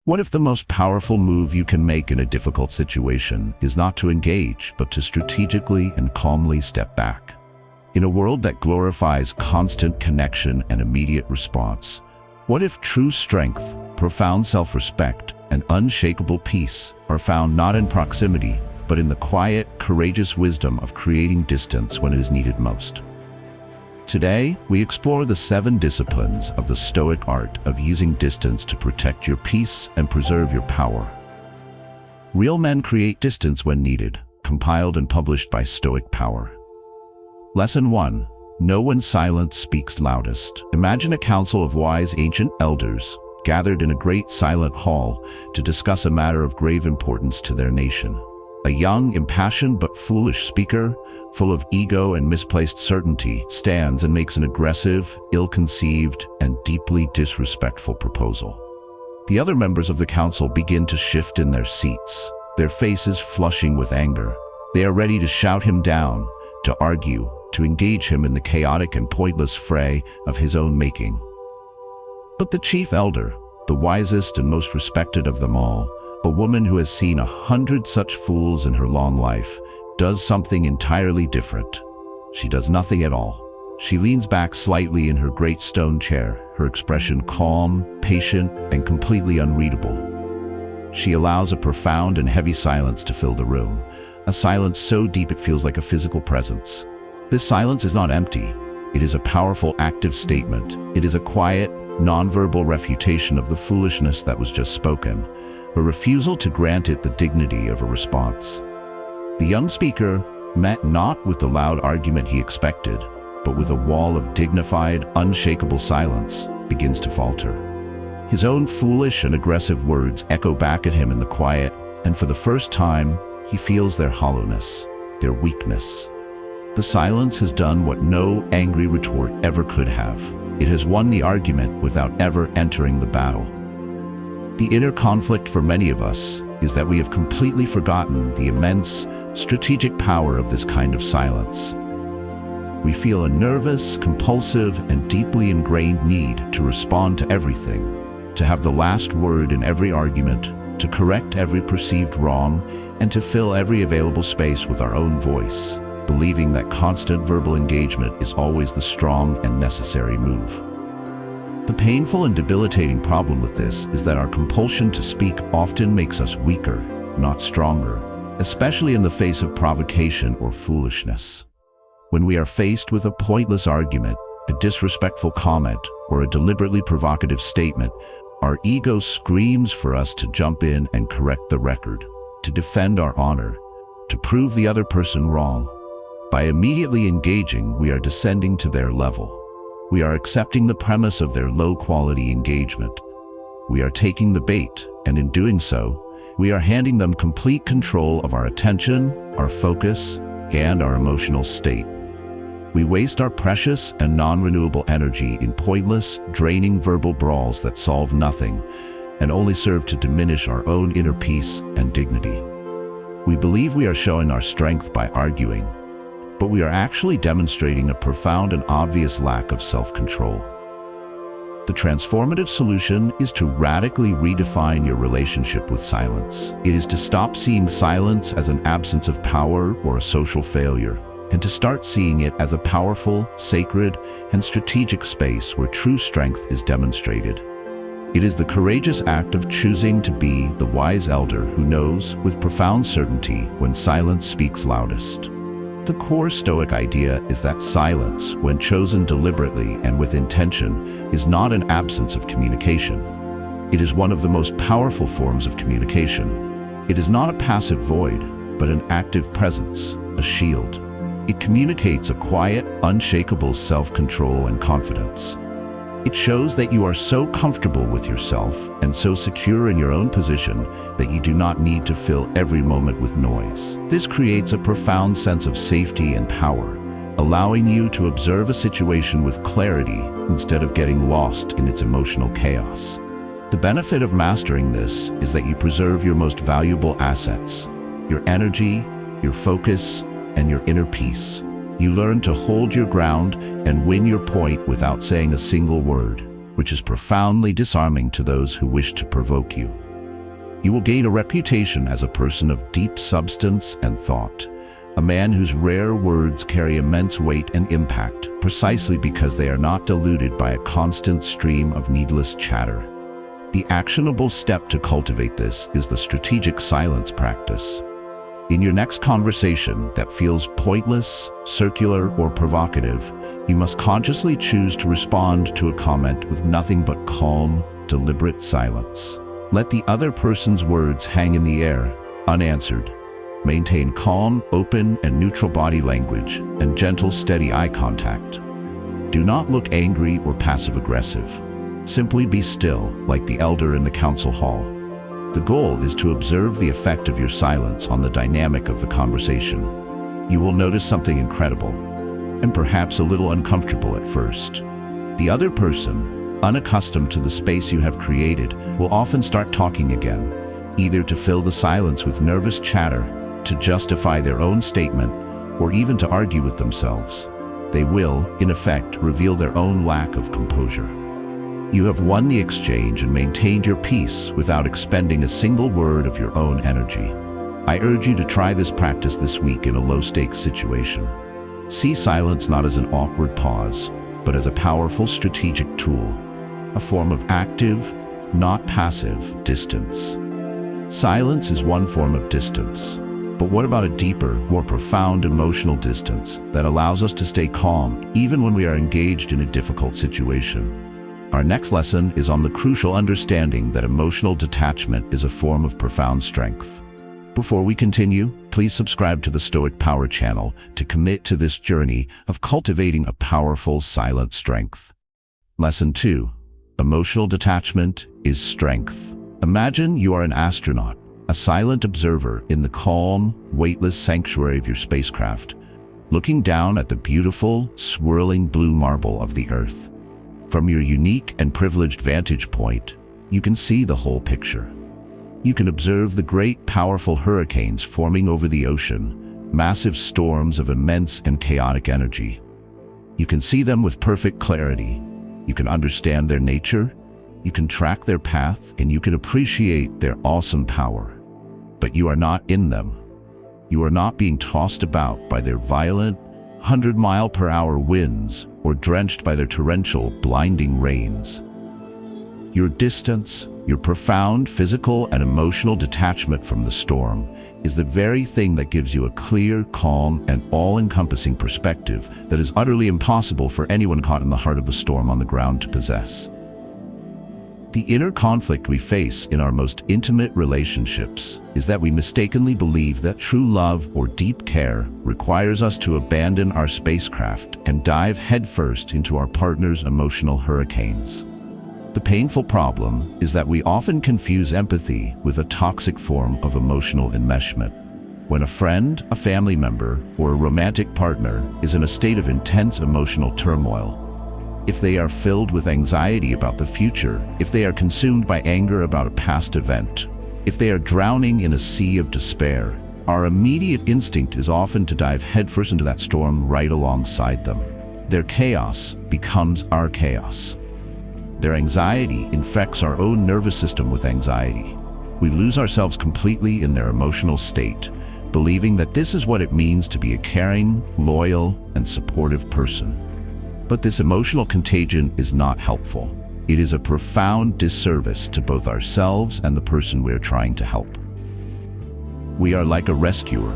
What if the most powerful move you can make in a difficult situation is not to engage, but to strategically and calmly step back? In a world that glorifies constant connection and immediate response, what if true strength, profound self-respect, and unshakable peace are found not in proximity, but in the quiet, courageous wisdom of creating distance when it is needed most? Today, we explore the 7 disciplines of the Stoic art of using distance to protect your peace and preserve your power. Real men create distance when needed, compiled and published by Stoic Power. Lesson 1. Know when silence speaks loudest. Imagine a council of wise ancient elders gathered in a great silent hall to discuss a matter of grave importance to their nation. A young, impassioned but foolish speaker, full of ego and misplaced certainty, stands and makes an aggressive, ill-conceived, and deeply disrespectful proposal. The other members of the council begin to shift in their seats, their faces flushing with anger. They are ready to shout him down, to argue, to engage him in the chaotic and pointless fray of his own making. But the chief elder, the wisest and most respected of them all, a woman who has seen 100 such fools in her long life, does something entirely different. She does nothing at all. She leans back slightly in her great stone chair, her expression calm, patient, and completely unreadable. She allows a profound and heavy silence to fill the room, a silence so deep it feels like a physical presence. This silence is not empty. It is a powerful, active statement. It is a quiet, nonverbal refutation of the foolishness that was just spoken, a refusal to grant it the dignity of a response. The young speaker, met not with the loud argument he expected, but with a wall of dignified, unshakable silence, begins to falter. His own foolish and aggressive words echo back at him in the quiet, and for the first time, he feels their hollowness, their weakness. The silence has done what no angry retort ever could have. It has won the argument without ever entering the battle. The inner conflict for many of us is that we have completely forgotten the immense, strategic power of this kind of silence. We feel a nervous, compulsive, and deeply ingrained need to respond to everything, to have the last word in every argument, to correct every perceived wrong, and to fill every available space with our own voice, believing that constant verbal engagement is always the strong and necessary move. The painful and debilitating problem with this is that our compulsion to speak often makes us weaker, not stronger, especially in the face of provocation or foolishness. When we are faced with a pointless argument, a disrespectful comment, or a deliberately provocative statement, our ego screams for us to jump in and correct the record, to defend our honor, to prove the other person wrong. By immediately engaging, we are descending to their level. We are accepting the premise of their low-quality engagement. We are taking the bait, and in doing so, we are handing them complete control of our attention, our focus, and our emotional state. We waste our precious and non-renewable energy in pointless, draining verbal brawls that solve nothing and only serve to diminish our own inner peace and dignity. We believe we are showing our strength by arguing, but we are actually demonstrating a profound and obvious lack of self-control. The transformative solution is to radically redefine your relationship with silence. It is to stop seeing silence as an absence of power or a social failure, and to start seeing it as a powerful, sacred, and strategic space where true strength is demonstrated. It is the courageous act of choosing to be the wise elder who knows with profound certainty when silence speaks loudest. The core Stoic idea is that silence, when chosen deliberately and with intention, is not an absence of communication. It is one of the most powerful forms of communication. It is not a passive void, but an active presence, a shield. It communicates a quiet, unshakable self-control and confidence. It shows that you are so comfortable with yourself and so secure in your own position that you do not need to fill every moment with noise. This creates a profound sense of safety and power, allowing you to observe a situation with clarity instead of getting lost in its emotional chaos. The benefit of mastering this is that you preserve your most valuable assets, your energy, your focus, and your inner peace. You learn to hold your ground and win your point without saying a single word, which is profoundly disarming to those who wish to provoke you. You will gain a reputation as a person of deep substance and thought, a man whose rare words carry immense weight and impact, precisely because they are not diluted by a constant stream of needless chatter. The actionable step to cultivate this is the strategic silence practice. In your next conversation that feels pointless, circular, or provocative, you must consciously choose to respond to a comment with nothing but calm, deliberate silence. Let the other person's words hang in the air, unanswered. Maintain calm, open, and neutral body language and gentle, steady eye contact. Do not look angry or passive-aggressive. Simply be still, like the elder in the council hall. The goal is to observe the effect of your silence on the dynamic of the conversation. You will notice something incredible, and perhaps a little uncomfortable at first. The other person, unaccustomed to the space you have created, will often start talking again, either to fill the silence with nervous chatter, to justify their own statement, or even to argue with themselves. They will, in effect, reveal their own lack of composure. You have won the exchange and maintained your peace without expending a single word of your own energy. I urge you to try this practice this week in a low-stakes situation. See silence not as an awkward pause, but as a powerful strategic tool, a form of active, not passive, distance. Silence is one form of distance, but what about a deeper, more profound emotional distance that allows us to stay calm even when we are engaged in a difficult situation? Our next lesson is on the crucial understanding that emotional detachment is a form of profound strength. Before we continue, please subscribe to the Stoic Power channel to commit to this journey of cultivating a powerful silent strength. Lesson 2. Emotional detachment is strength. Imagine you are an astronaut, a silent observer in the calm, weightless sanctuary of your spacecraft, looking down at the beautiful, swirling blue marble of the Earth. From your unique and privileged vantage point, you can see the whole picture. You can observe the great, powerful hurricanes forming over the ocean, massive storms of immense and chaotic energy. You can see them with perfect clarity. You can understand their nature, you can track their path, and you can appreciate their awesome power. But you are not in them. You are not being tossed about by their violent, 100-mile-per-hour winds or drenched by their torrential, blinding rains. Your distance, your profound physical and emotional detachment from the storm is the very thing that gives you a clear, calm, and all-encompassing perspective that is utterly impossible for anyone caught in the heart of a storm on the ground to possess. The inner conflict we face in our most intimate relationships is that we mistakenly believe that true love or deep care requires us to abandon our spacecraft and dive headfirst into our partner's emotional hurricanes. The painful problem is that we often confuse empathy with a toxic form of emotional enmeshment. When a friend, a family member, or a romantic partner is in a state of intense emotional turmoil, if they are filled with anxiety about the future, if they are consumed by anger about a past event, if they are drowning in a sea of despair, our immediate instinct is often to dive headfirst into that storm right alongside them. Their chaos becomes our chaos. Their anxiety infects our own nervous system with anxiety. We lose ourselves completely in their emotional state, believing that this is what it means to be a caring, loyal, and supportive person. But this emotional contagion is not helpful. It is a profound disservice to both ourselves and the person we're trying to help. We are like a rescuer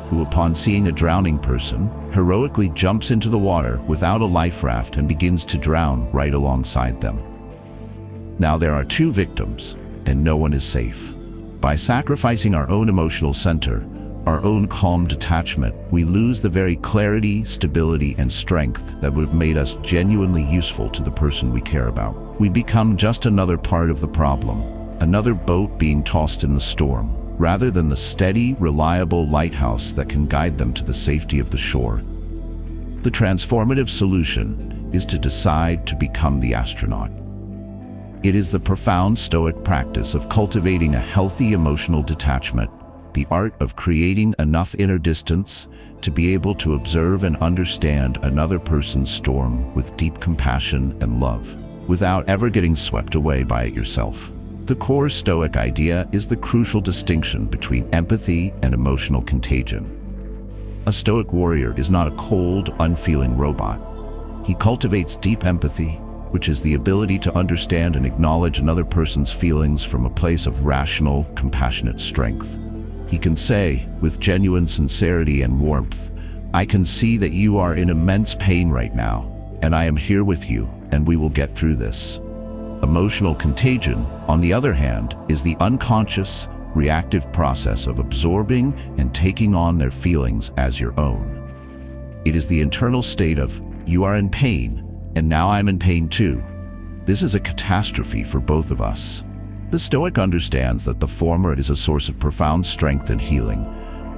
who, upon seeing a drowning person, heroically jumps into the water without a life raft and begins to drown right alongside them. Now there are two victims, and no one is safe. By sacrificing our own emotional center, our own calm detachment, we lose the very clarity, stability, and strength that would have made us genuinely useful to the person we care about. We become just another part of the problem, another boat being tossed in the storm, rather than the steady, reliable lighthouse that can guide them to the safety of the shore. The transformative solution is to decide to become the astronaut. It is the profound Stoic practice of cultivating a healthy emotional detachment, the art of creating enough inner distance to be able to observe and understand another person's storm with deep compassion and love, without ever getting swept away by it yourself. The core Stoic idea is the crucial distinction between empathy and emotional contagion. A Stoic warrior is not a cold, unfeeling robot. He cultivates deep empathy, which is the ability to understand and acknowledge another person's feelings from a place of rational, compassionate strength. He can say, with genuine sincerity and warmth, "I can see that you are in immense pain right now, and I am here with you, and we will get through this." Emotional contagion, on the other hand, is the unconscious, reactive process of absorbing and taking on their feelings as your own. It is the internal state of, "You are in pain, and now I'm in pain too." This is a catastrophe for both of us. The Stoic understands that the former is a source of profound strength and healing,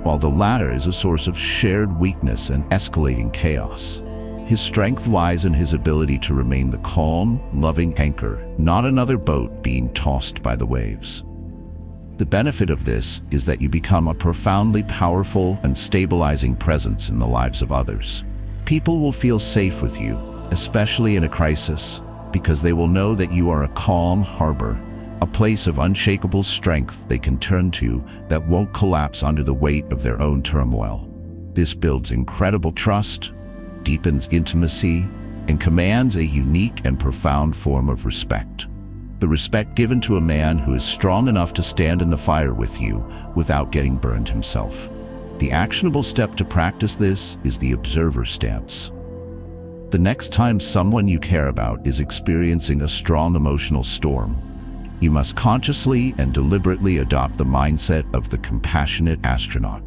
while the latter is a source of shared weakness and escalating chaos. His strength lies in his ability to remain the calm, loving anchor, not another boat being tossed by the waves. The benefit of this is that you become a profoundly powerful and stabilizing presence in the lives of others. People will feel safe with you, especially in a crisis, because they will know that you are a calm harbor, a place of unshakable strength they can turn to that won't collapse under the weight of their own turmoil. This builds incredible trust, deepens intimacy, and commands a unique and profound form of respect. The respect given to a man who is strong enough to stand in the fire with you without getting burned himself. The actionable step to practice this is the observer stance. The next time someone you care about is experiencing a strong emotional storm, you must consciously and deliberately adopt the mindset of the compassionate astronaut.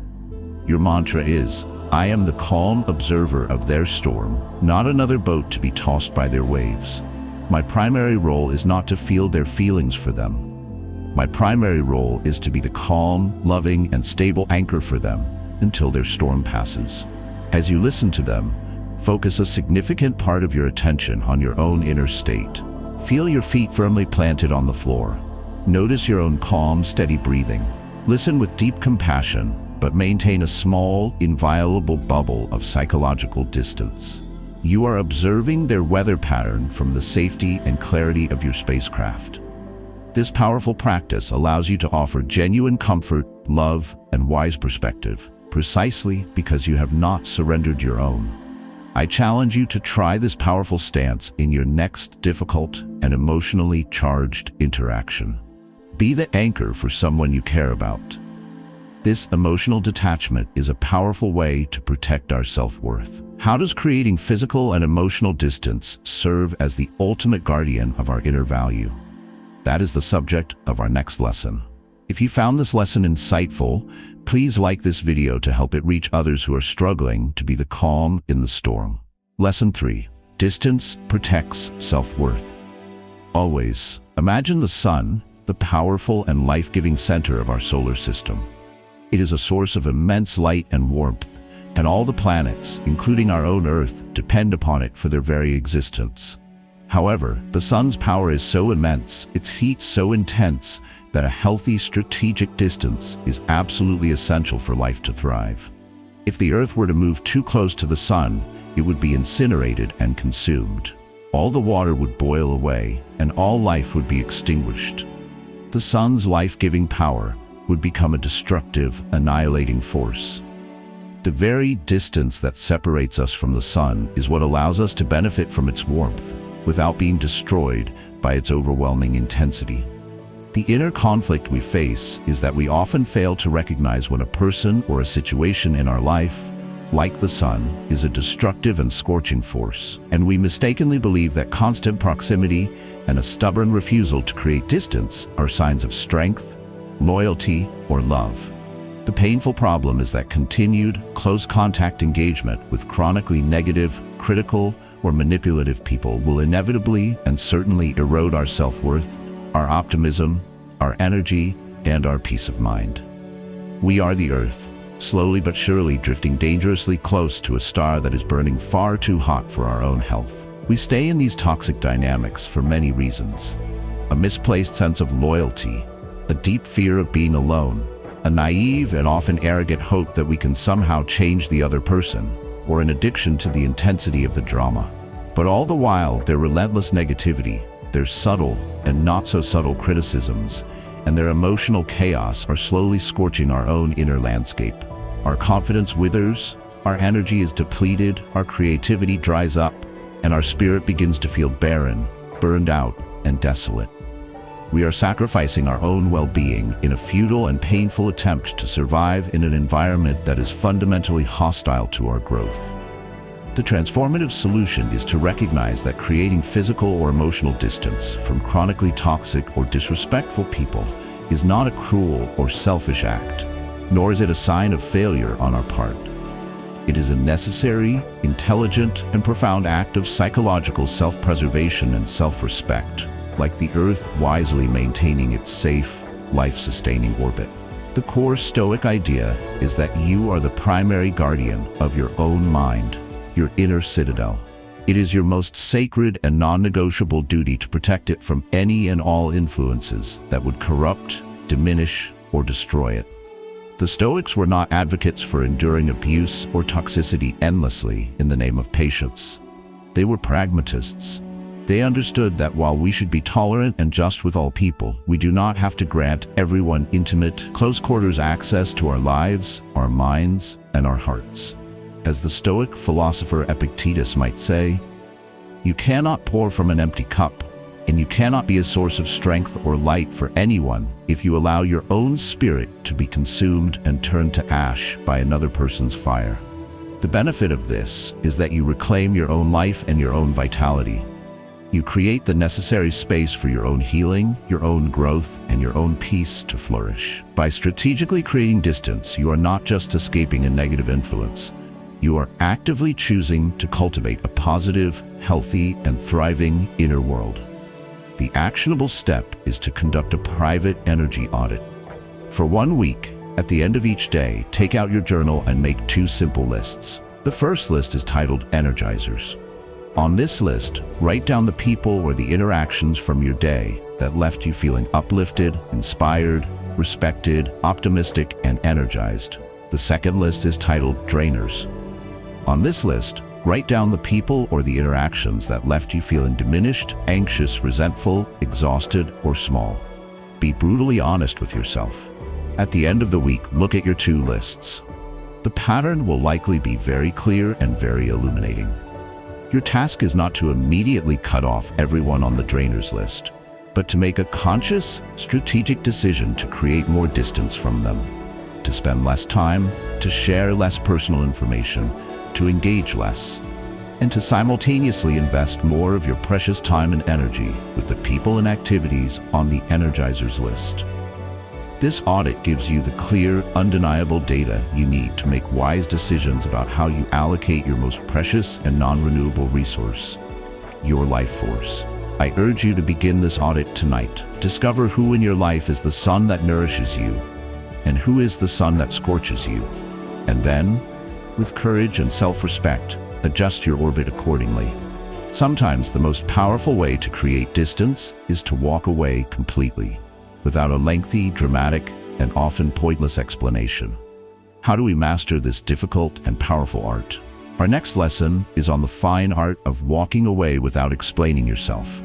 Your mantra is, "I am the calm observer of their storm, not another boat to be tossed by their waves. My primary role is not to feel their feelings for them. My primary role is to be the calm, loving, and stable anchor for them until their storm passes." As you listen to them, focus a significant part of your attention on your own inner state. Feel your feet firmly planted on the floor. Notice your own calm, steady breathing. Listen with deep compassion, but maintain a small, inviolable bubble of psychological distance. You are observing their weather pattern from the safety and clarity of your spacecraft. This powerful practice allows you to offer genuine comfort, love, and wise perspective, precisely because you have not surrendered your own. I challenge you to try this powerful stance in your next difficult and emotionally charged interaction. Be the anchor for someone you care about. This emotional detachment is a powerful way to protect our self-worth. How does creating physical and emotional distance serve as the ultimate guardian of our inner value? That is the subject of our next lesson. If you found this lesson insightful, please like this video to help it reach others who are struggling to be the calm in the storm. Lesson 3. Distance protects self-worth. Always imagine the sun, the powerful and life-giving center of our solar system. It is a source of immense light and warmth, and all the planets, including our own Earth, depend upon it for their very existence. However, the sun's power is so immense, its heat so intense, that a healthy strategic distance is absolutely essential for life to thrive. If the Earth were to move too close to the sun, it would be incinerated and consumed. All the water would boil away, and all life would be extinguished. The sun's life-giving power would become a destructive, annihilating force. The very distance that separates us from the sun is what allows us to benefit from its warmth, without being destroyed by its overwhelming intensity. The inner conflict we face is that we often fail to recognize when a person or a situation in our life, like the sun, is a destructive and scorching force, and we mistakenly believe that constant proximity and a stubborn refusal to create distance are signs of strength, loyalty, or love. The painful problem is that continued, close contact engagement with chronically negative, critical, or manipulative people will inevitably and certainly erode our self-worth, our optimism, our energy, and our peace of mind. We are the Earth, slowly but surely drifting dangerously close to a star that is burning far too hot for our own health. We stay in these toxic dynamics for many reasons. A misplaced sense of loyalty, a deep fear of being alone, a naive and often arrogant hope that we can somehow change the other person, or an addiction to the intensity of the drama. But all the while, their relentless negativity, their subtle, and not-so-subtle criticisms, and their emotional chaos are slowly scorching our own inner landscape. Our confidence withers, our energy is depleted, our creativity dries up, and our spirit begins to feel barren, burned out, and desolate. We are sacrificing our own well-being in a futile and painful attempt to survive in an environment that is fundamentally hostile to our growth. The transformative solution is to recognize that creating physical or emotional distance from chronically toxic or disrespectful people is not a cruel or selfish act, nor is it a sign of failure on our part. It is a necessary, intelligent, and profound act of psychological self-preservation and self-respect, like the Earth wisely maintaining its safe, life-sustaining orbit. The core Stoic idea is that you are the primary guardian of your own mind, your inner citadel. It is your most sacred and non-negotiable duty to protect it from any and all influences that would corrupt, diminish, or destroy it. The Stoics were not advocates for enduring abuse or toxicity endlessly in the name of patience. They were pragmatists. They understood that while we should be tolerant and just with all people, we do not have to grant everyone intimate, close-quarters access to our lives, our minds, and our hearts. As the Stoic philosopher Epictetus might say, you cannot pour from an empty cup, and you cannot be a source of strength or light for anyone if you allow your own spirit to be consumed and turned to ash by another person's fire. The benefit of this is that you reclaim your own life and your own vitality. You create the necessary space for your own healing, your own growth, and your own peace to flourish. By strategically creating distance, you are not just escaping a negative influence. You are actively choosing to cultivate a positive, healthy, and thriving inner world. The actionable step is to conduct a private energy audit. For 1 week, at the end of each day, take out your journal and make 2 simple lists. The first list is titled Energizers. On this list, write down the people or the interactions from your day that left you feeling uplifted, inspired, respected, optimistic, and energized. The second list is titled Drainers. On this list, write down the people or the interactions that left you feeling diminished, anxious, resentful, exhausted, or small. Be brutally honest with yourself. At the end of the week, look at your 2 lists. The pattern will likely be very clear and very illuminating. Your task is not to immediately cut off everyone on the Drainers list, but to make a conscious, strategic decision to create more distance from them, to spend less time, to share less personal information, to engage less, and to simultaneously invest more of your precious time and energy with the people and activities on the Energizers list. This audit gives you the clear, undeniable data you need to make wise decisions about how you allocate your most precious and non-renewable resource, your life force. I urge you to begin this audit tonight. Discover who in your life is the sun that nourishes you, and who is the sun that scorches you. And then, with courage and self-respect, adjust your orbit accordingly. Sometimes the most powerful way to create distance is to walk away completely, without a lengthy, dramatic, and often pointless explanation. How do we master this difficult and powerful art? Our next lesson is on the fine art of walking away without explaining yourself.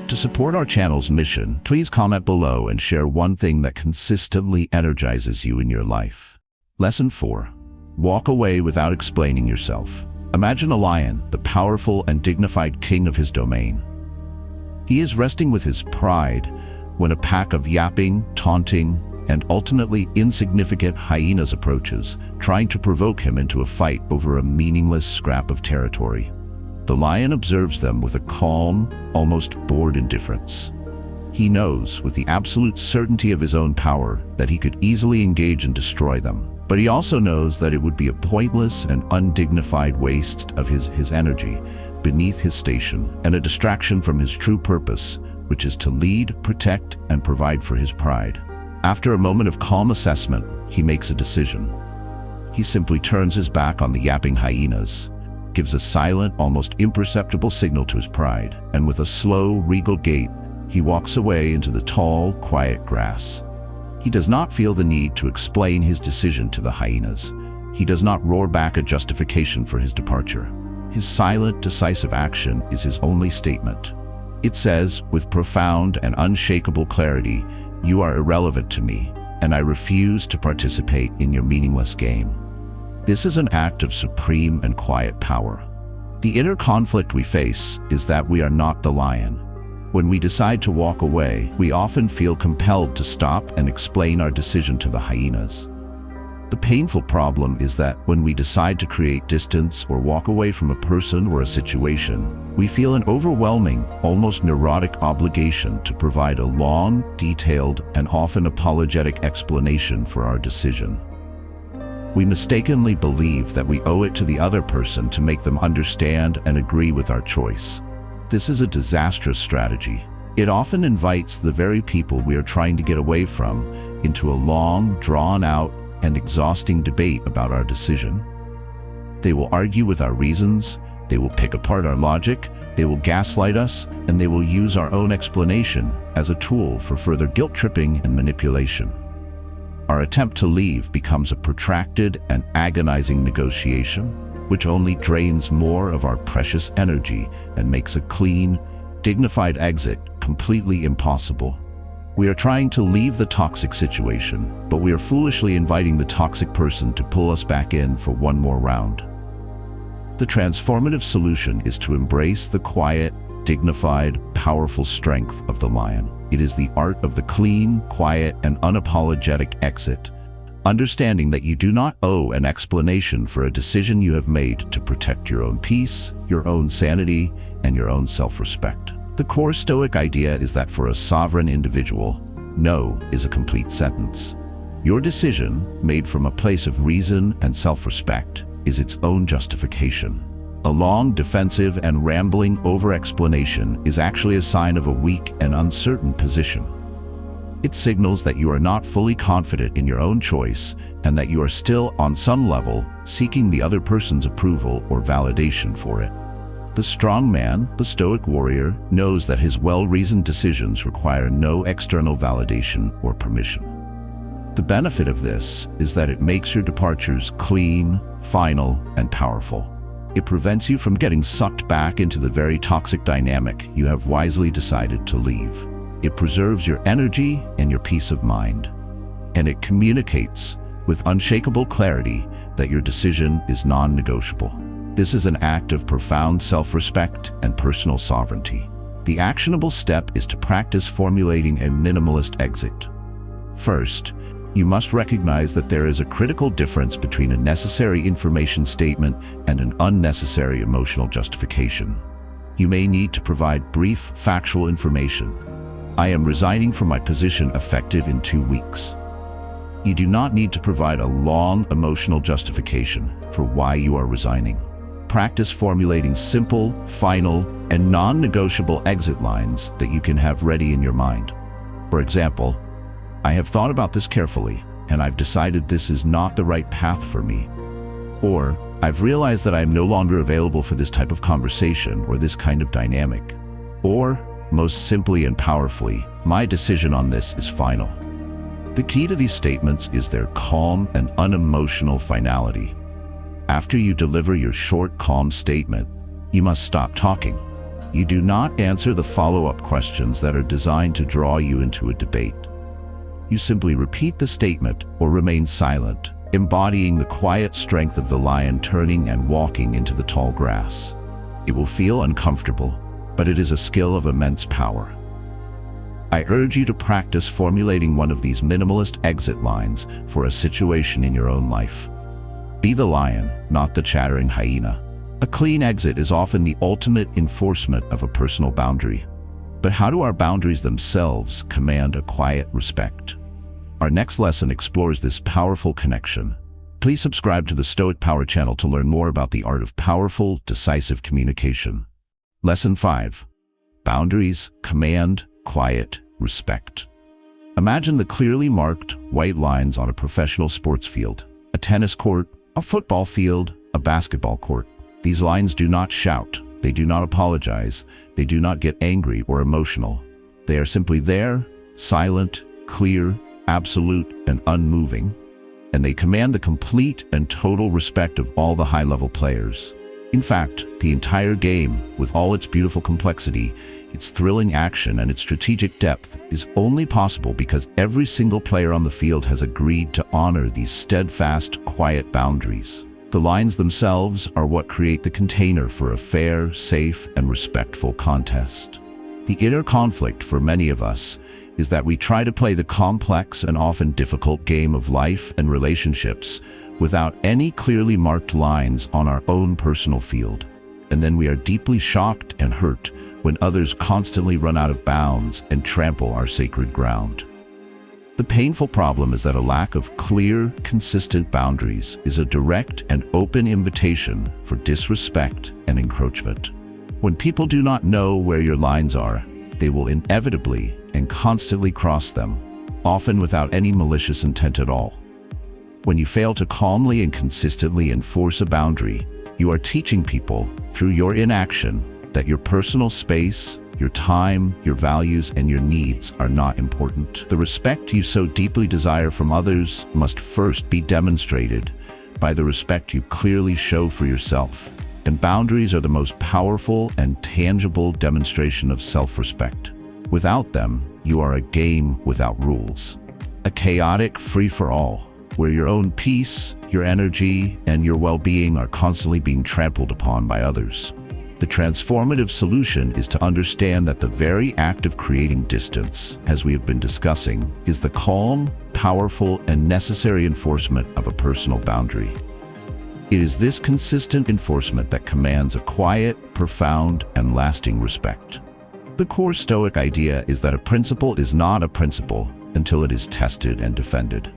To support our channel's mission, please comment below and share one thing that consistently energizes you in your life. Lesson 4. Walk away without explaining yourself. Imagine a lion, the powerful and dignified king of his domain. He is resting with his pride when a pack of yapping, taunting, and ultimately insignificant hyenas approaches, trying to provoke him into a fight over a meaningless scrap of territory. The lion observes them with a calm, almost bored indifference. He knows, with the absolute certainty of his own power, that he could easily engage and destroy them. But he also knows that it would be a pointless and undignified waste of his energy beneath his station, and a distraction from his true purpose, which is to lead, protect, and provide for his pride. After a moment of calm assessment, he makes a decision. He simply turns his back on the yapping hyenas, gives a silent, almost imperceptible signal to his pride, and with a slow, regal gait, he walks away into the tall, quiet grass. He does not feel the need to explain his decision to the hyenas. He does not roar back a justification for his departure. His silent, decisive action is his only statement. It says, with profound and unshakable clarity, "You are irrelevant to me, and I refuse to participate in your meaningless game." This is an act of supreme and quiet power. The inner conflict we face is that we are not the lion. When we decide to walk away, we often feel compelled to stop and explain our decision to the hyenas. The painful problem is that when we decide to create distance or walk away from a person or a situation, we feel an overwhelming, almost neurotic obligation to provide a long, detailed, and often apologetic explanation for our decision. We mistakenly believe that we owe it to the other person to make them understand and agree with our choice. This is a disastrous strategy. It often invites the very people we are trying to get away from into a long, drawn-out, and exhausting debate about our decision. They will argue with our reasons, they will pick apart our logic, they will gaslight us, and they will use our own explanation as a tool for further guilt-tripping and manipulation. Our attempt to leave becomes a protracted and agonizing negotiation, which only drains more of our precious energy and makes a clean, dignified exit completely impossible. We are trying to leave the toxic situation, but we are foolishly inviting the toxic person to pull us back in for one more round. The transformative solution is to embrace the quiet, dignified, powerful strength of the lion. It is the art of the clean, quiet, and unapologetic exit, understanding that you do not owe an explanation for a decision you have made to protect your own peace, your own sanity, and your own self-respect. The core Stoic idea is that for a sovereign individual, no is a complete sentence. Your decision, made from a place of reason and self-respect, is its own justification. A long, defensive, and rambling over-explanation is actually a sign of a weak and uncertain position. It signals that you are not fully confident in your own choice and that you are still, on some level, seeking the other person's approval or validation for it. The strong man, the Stoic warrior, knows that his well-reasoned decisions require no external validation or permission. The benefit of this is that it makes your departures clean, final, and powerful. It prevents you from getting sucked back into the very toxic dynamic you have wisely decided to leave. It preserves your energy and your peace of mind. And it communicates with unshakable clarity that your decision is non-negotiable. This is an act of profound self-respect and personal sovereignty. The actionable step is to practice formulating a minimalist exit. First, you must recognize that there is a critical difference between a necessary information statement and an unnecessary emotional justification. You may need to provide brief, factual information. "I am resigning from my position effective in 2 weeks." You do not need to provide a long, emotional justification for why you are resigning. Practice formulating simple, final, and non-negotiable exit lines that you can have ready in your mind. For example, "I have thought about this carefully, and I've decided this is not the right path for me." Or, "I've realized that I am no longer available for this type of conversation or this kind of dynamic." Or, most simply and powerfully, "My decision on this is final." The key to these statements is their calm and unemotional finality. After you deliver your short, calm statement, you must stop talking. You do not answer the follow-up questions that are designed to draw you into a debate. You simply repeat the statement or remain silent, embodying the quiet strength of the lion turning and walking into the tall grass. It will feel uncomfortable, but it is a skill of immense power. I urge you to practice formulating one of these minimalist exit lines for a situation in your own life. Be the lion, not the chattering hyena. A clean exit is often the ultimate enforcement of a personal boundary. But how do our boundaries themselves command a quiet respect? Our next lesson explores this powerful connection. Please subscribe to the Stoic Power channel to learn more about the art of powerful, decisive communication. Lesson 5. Boundaries, command, quiet, respect. Imagine the clearly marked white lines on a professional sports field, a tennis court, a football field, a basketball court. These lines do not shout, they do not apologize, they do not get angry or emotional. They are simply there, silent, clear, absolute, and unmoving, and they command the complete and total respect of all the high-level players. In fact, the entire game, with all its beautiful complexity, its thrilling action, and its strategic depth is only possible because every single player on the field has agreed to honor these steadfast, quiet boundaries. The lines themselves are what create the container for a fair, safe, and respectful contest. The inner conflict for many of us is that we try to play the complex and often difficult game of life and relationships without any clearly marked lines on our own personal field. And then we are deeply shocked and hurt when others constantly run out of bounds and trample our sacred ground. The painful problem is that a lack of clear, consistent boundaries is a direct and open invitation for disrespect and encroachment. When people do not know where your lines are, they will inevitably and constantly cross them, often without any malicious intent at all. When you fail to calmly and consistently enforce a boundary, you are teaching people, through your inaction, that your personal space, your time, your values, and your needs are not important. The respect you so deeply desire from others must first be demonstrated by the respect you clearly show for yourself. And boundaries are the most powerful and tangible demonstration of self-respect. Without them, you are a game without rules. A chaotic free-for-all, where your own peace, your energy, and your well-being are constantly being trampled upon by others. The transformative solution is to understand that the very act of creating distance, as we have been discussing, is the calm, powerful, and necessary enforcement of a personal boundary. It is this consistent enforcement that commands a quiet, profound, and lasting respect. The core Stoic idea is that a principle is not a principle until it is tested and defended.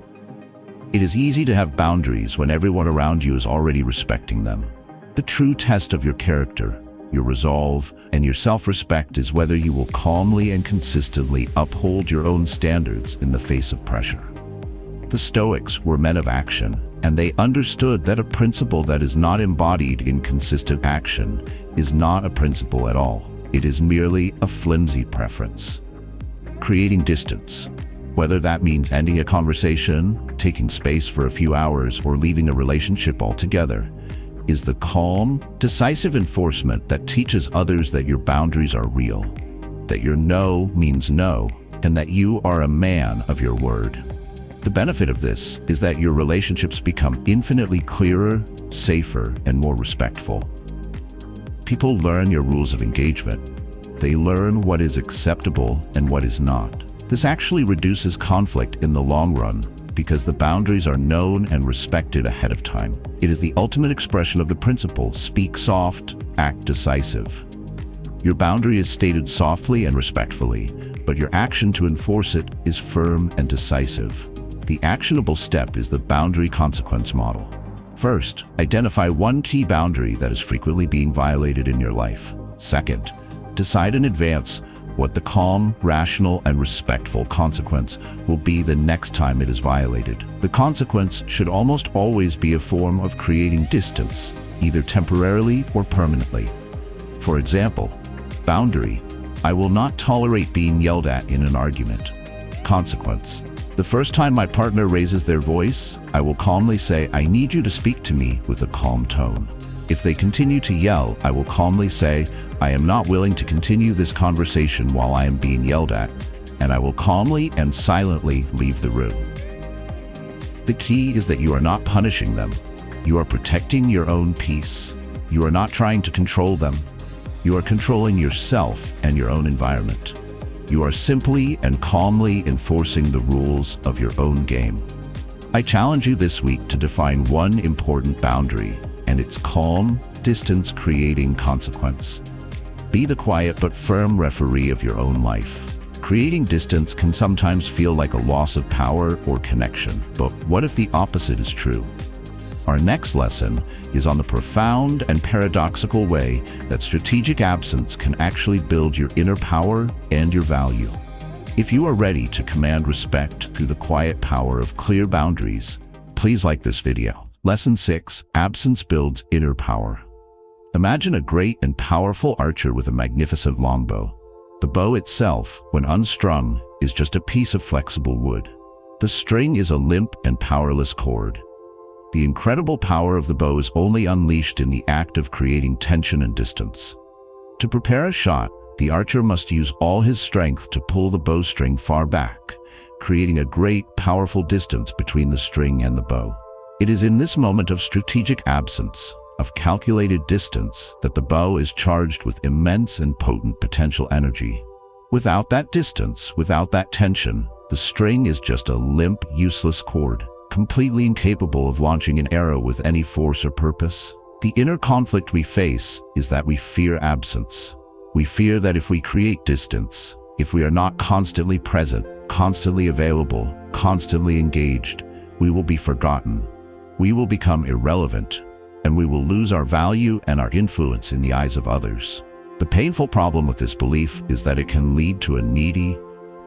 It is easy to have boundaries when everyone around you is already respecting them. The true test of your character, your resolve, and your self-respect is whether you will calmly and consistently uphold your own standards in the face of pressure. The Stoics were men of action, and they understood that a principle that is not embodied in consistent action is not a principle at all. It is merely a flimsy preference. Creating distance, whether that means ending a conversation, taking space for a few hours, or leaving a relationship altogether, is the calm, decisive enforcement that teaches others that your boundaries are real, that your no means no, and that you are a man of your word. The benefit of this is that your relationships become infinitely clearer, safer, and more respectful. People learn your rules of engagement. They learn what is acceptable and what is not. This actually reduces conflict in the long run because the boundaries are known and respected ahead of time. It is the ultimate expression of the principle, speak soft, act decisive. Your boundary is stated softly and respectfully, but your action to enforce it is firm and decisive. The actionable step is the boundary consequence model. First, identify one key boundary that is frequently being violated in your life. Second, decide in advance what the calm, rational, and respectful consequence will be the next time it is violated. The consequence should almost always be a form of creating distance, either temporarily or permanently. For example, boundary: I will not tolerate being yelled at in an argument. Consequence: the first time my partner raises their voice, I will calmly say, I need you to speak to me with a calm tone. If they continue to yell, I will calmly say, I am not willing to continue this conversation while I am being yelled at, and I will calmly and silently leave the room. The key is that you are not punishing them. You are protecting your own peace. You are not trying to control them. You are controlling yourself and your own environment. You are simply and calmly enforcing the rules of your own game. I challenge you this week to define one important boundary and its calm, distance-creating consequence. Be the quiet but firm referee of your own life. Creating distance can sometimes feel like a loss of power or connection, but what if the opposite is true? Our next lesson is on the profound and paradoxical way that strategic absence can actually build your inner power and your value. If you are ready to command respect through the quiet power of clear boundaries, please like this video. Lesson 6: Absence builds inner power. Imagine a great and powerful archer with a magnificent longbow. The bow itself, when unstrung, is just a piece of flexible wood. The string is a limp and powerless cord. The incredible power of the bow is only unleashed in the act of creating tension and distance. To prepare a shot, The archer must use all his strength to pull the bowstring far back, creating a great, powerful distance between the string and the bow. It is in this moment of strategic absence, of calculated distance, that the bow is charged with immense and potent potential energy. Without that distance, without that tension, the string is just a limp, useless cord, completely incapable of launching an arrow with any force or purpose. The inner conflict we face is that we fear absence. We fear that if we create distance, if we are not constantly present, constantly available, constantly engaged, we will be forgotten. We will become irrelevant, and we will lose our value and our influence in the eyes of others. The painful problem with this belief is that it can lead to a needy,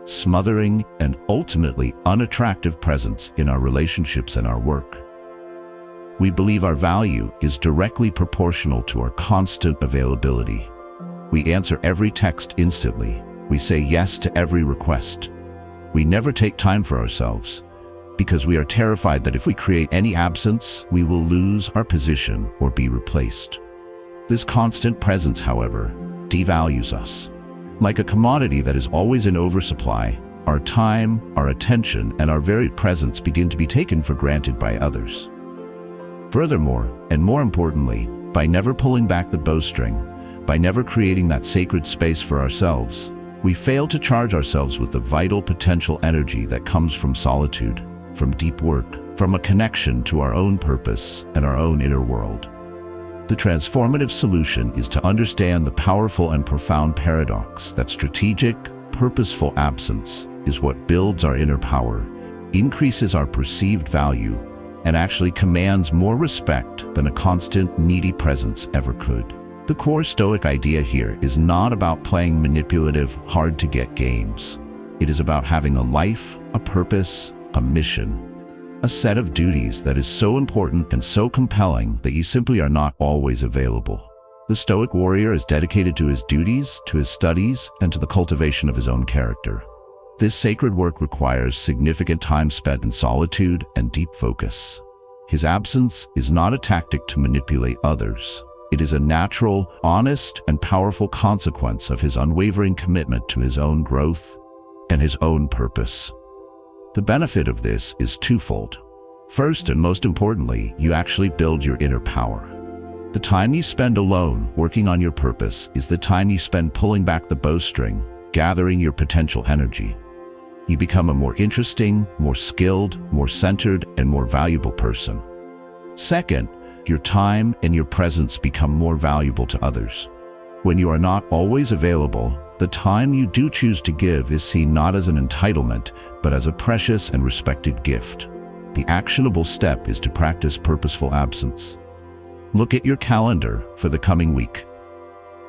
smothering, and ultimately unattractive presence in our relationships and our work. We believe our value is directly proportional to our constant availability. We answer every text instantly. We say yes to every request. We never take time for ourselves, because we are terrified that if we create any absence, we will lose our position or be replaced. This constant presence, however, devalues us. Like a commodity that is always in oversupply, our time, our attention, and our very presence begin to be taken for granted by others. Furthermore, and more importantly, by never pulling back the bowstring, by never creating that sacred space for ourselves, we fail to charge ourselves with the vital potential energy that comes from solitude, from deep work, from a connection to our own purpose and our own inner world. The transformative solution is to understand the powerful and profound paradox that strategic, purposeful absence is what builds our inner power, increases our perceived value, and actually commands more respect than a constant, needy presence ever could. The core Stoic idea here is not about playing manipulative, hard-to-get games. It is about having a life, a purpose, a mission, a set of duties that is so important and so compelling that you simply are not always available. The Stoic warrior is dedicated to his duties, to his studies, and to the cultivation of his own character. This sacred work requires significant time spent in solitude and deep focus. His absence is not a tactic to manipulate others. It is a natural, honest, and powerful consequence of his unwavering commitment to his own growth and his own purpose. The benefit of this is twofold. First, and most importantly, you actually build your inner power. The time you spend alone working on your purpose is the time you spend pulling back the bowstring, gathering your potential energy. You become a more interesting, more skilled, more centered, and more valuable person. Second, your time and your presence become more valuable to others. When you are not always available, the time you do choose to give is seen not as an entitlement, but as a precious and respected gift. The actionable step is to practice purposeful absence. Look at your calendar for the coming week.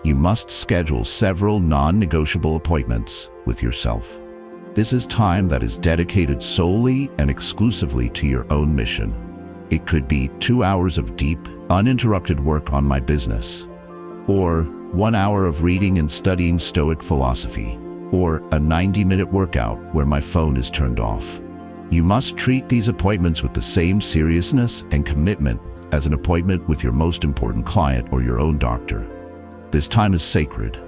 You must schedule several non-negotiable appointments with yourself. This is time that is dedicated solely and exclusively to your own mission. It could be 2 hours of deep, uninterrupted work on my business, or 1 hour of reading and studying Stoic philosophy, or a 90-minute workout where my phone is turned off. You must treat these appointments with the same seriousness and commitment as an appointment with your most important client or your own doctor. This time is sacred.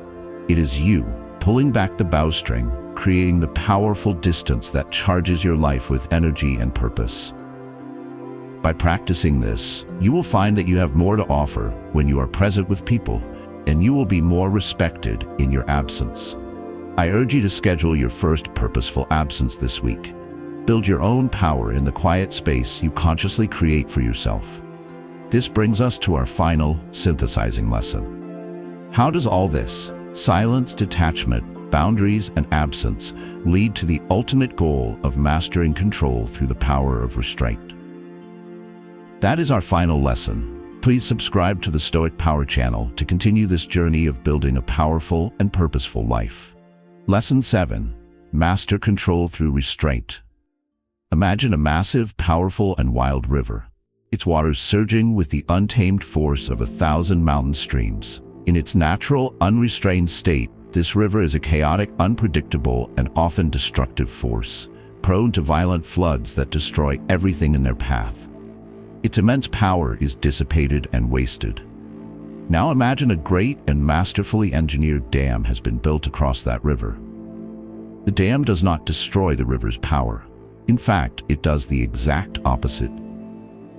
It is you pulling back the bowstring, creating the powerful distance that charges your life with energy and purpose. By practicing this, you will find that you have more to offer when you are present with people, and you will be more respected in your absence. I urge you to schedule your first purposeful absence this week. Build your own power in the quiet space you consciously create for yourself. This brings us to our final synthesizing lesson. How does all this, silence, detachment, boundaries, and absence, lead to the ultimate goal of mastering control through the power of restraint? That is our final lesson. Please subscribe to the Stoic Power channel to continue this journey of building a powerful and purposeful life. Lesson 7. Master control through restraint. Imagine a massive, powerful, and wild river. Its waters surging with the untamed force of 1,000 mountain streams. In its natural, unrestrained state, this river is a chaotic, unpredictable, and often destructive force, prone to violent floods that destroy everything in their path. Its immense power is dissipated and wasted. Now imagine a great and masterfully engineered dam has been built across that river. The dam does not destroy the river's power. In fact, it does the exact opposite.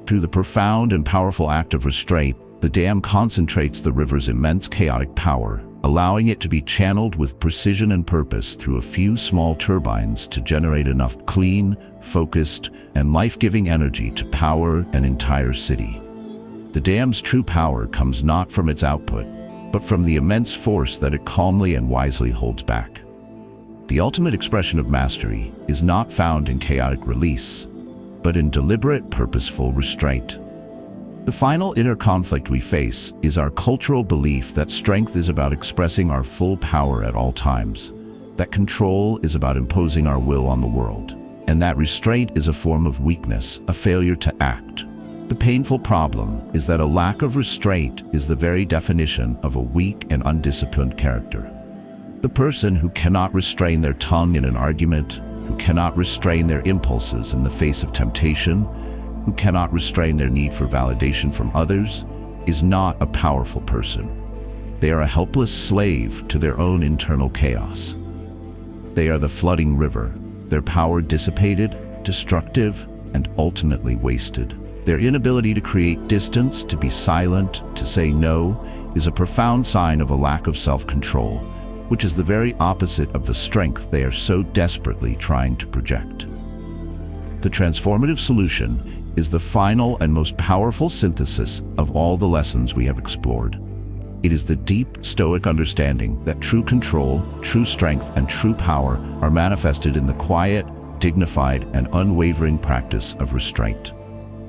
Through the profound and powerful act of restraint, the dam concentrates the river's immense chaotic power, allowing it to be channeled with precision and purpose through a few small turbines to generate enough clean, focused, and life-giving energy to power an entire city. The dam's true power comes not from its output, but from the immense force that it calmly and wisely holds back. The ultimate expression of mastery is not found in chaotic release, but in deliberate, purposeful restraint. The final inner conflict we face is our cultural belief that strength is about expressing our full power at all times, that control is about imposing our will on the world, and that restraint is a form of weakness, a failure to act. The painful problem is that a lack of restraint is the very definition of a weak and undisciplined character. The person who cannot restrain their tongue in an argument, who cannot restrain their impulses in the face of temptation, who cannot restrain their need for validation from others, is not a powerful person. They are a helpless slave to their own internal chaos. They are the flooding river, their power dissipated, destructive, and ultimately wasted. Their inability to create distance, to be silent, to say no, is a profound sign of a lack of self-control, which is the very opposite of the strength they are so desperately trying to project. The transformative solution is the final and most powerful synthesis of all the lessons we have explored. It is the deep Stoic understanding that true control, true strength, and true power are manifested in the quiet, dignified, and unwavering practice of restraint.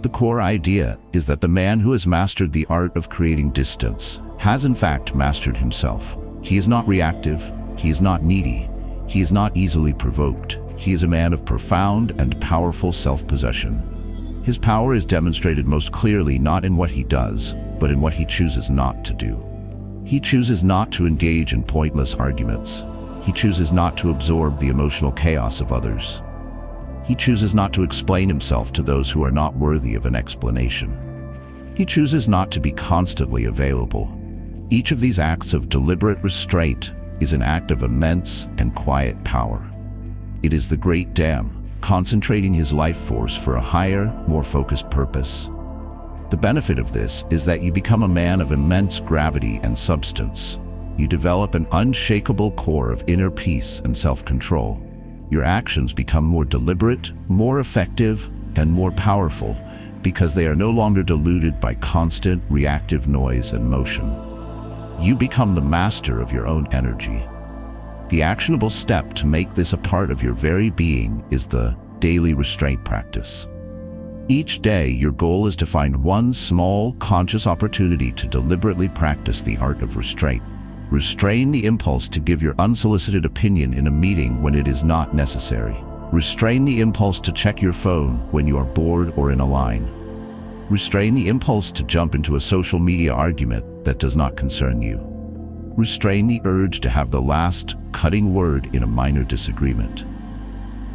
The core idea is that the man who has mastered the art of creating distance has in fact mastered himself. He is not reactive, he is not needy, he is not easily provoked. He is a man of profound and powerful self-possession. His power is demonstrated most clearly not in what he does, but in what he chooses not to do. He chooses not to engage in pointless arguments. He chooses not to absorb the emotional chaos of others. He chooses not to explain himself to those who are not worthy of an explanation. He chooses not to be constantly available. Each of these acts of deliberate restraint is an act of immense and quiet power. It is the great dam, concentrating his life force for a higher, more focused purpose. The benefit of this is that you become a man of immense gravity and substance. You develop an unshakable core of inner peace and self-control. Your actions become more deliberate, more effective, and more powerful because they are no longer diluted by constant reactive noise and motion. You become the master of your own energy. The actionable step to make this a part of your very being is the daily restraint practice. Each day, your goal is to find one small, conscious opportunity to deliberately practice the art of restraint. Restrain the impulse to give your unsolicited opinion in a meeting when it is not necessary. Restrain the impulse to check your phone when you are bored or in a line. Restrain the impulse to jump into a social media argument that does not concern you. Restrain the urge to have the last, cutting word in a minor disagreement.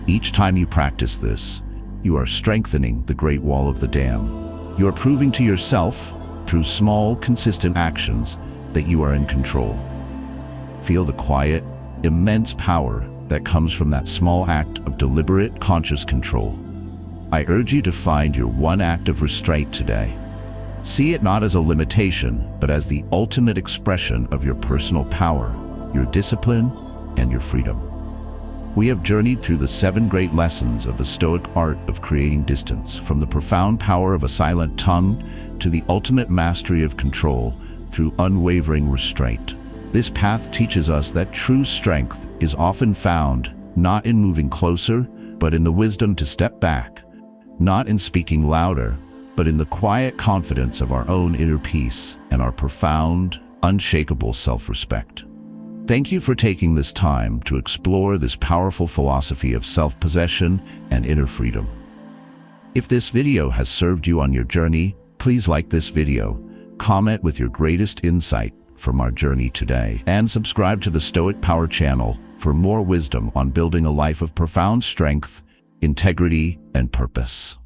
Each time you practice this, you are strengthening the great wall of the dam. You are proving to yourself, through small, consistent actions, that you are in control. Feel the quiet, immense power that comes from that small act of deliberate, conscious control. I urge you to find your one act of restraint today. See it not as a limitation, but as the ultimate expression of your personal power, your discipline, and your freedom. We have journeyed through the 7 great lessons of the Stoic art of creating distance, from the profound power of a silent tongue to the ultimate mastery of control through unwavering restraint. This path teaches us that true strength is often found not in moving closer, but in the wisdom to step back, not in speaking louder, but in the quiet confidence of our own inner peace and our profound, unshakable self-respect. Thank you for taking this time to explore this powerful philosophy of self-possession and inner freedom. If this video has served you on your journey, please like this video, comment with your greatest insight from our journey today, and subscribe to the Stoic Power channel for more wisdom on building a life of profound strength, integrity, and purpose.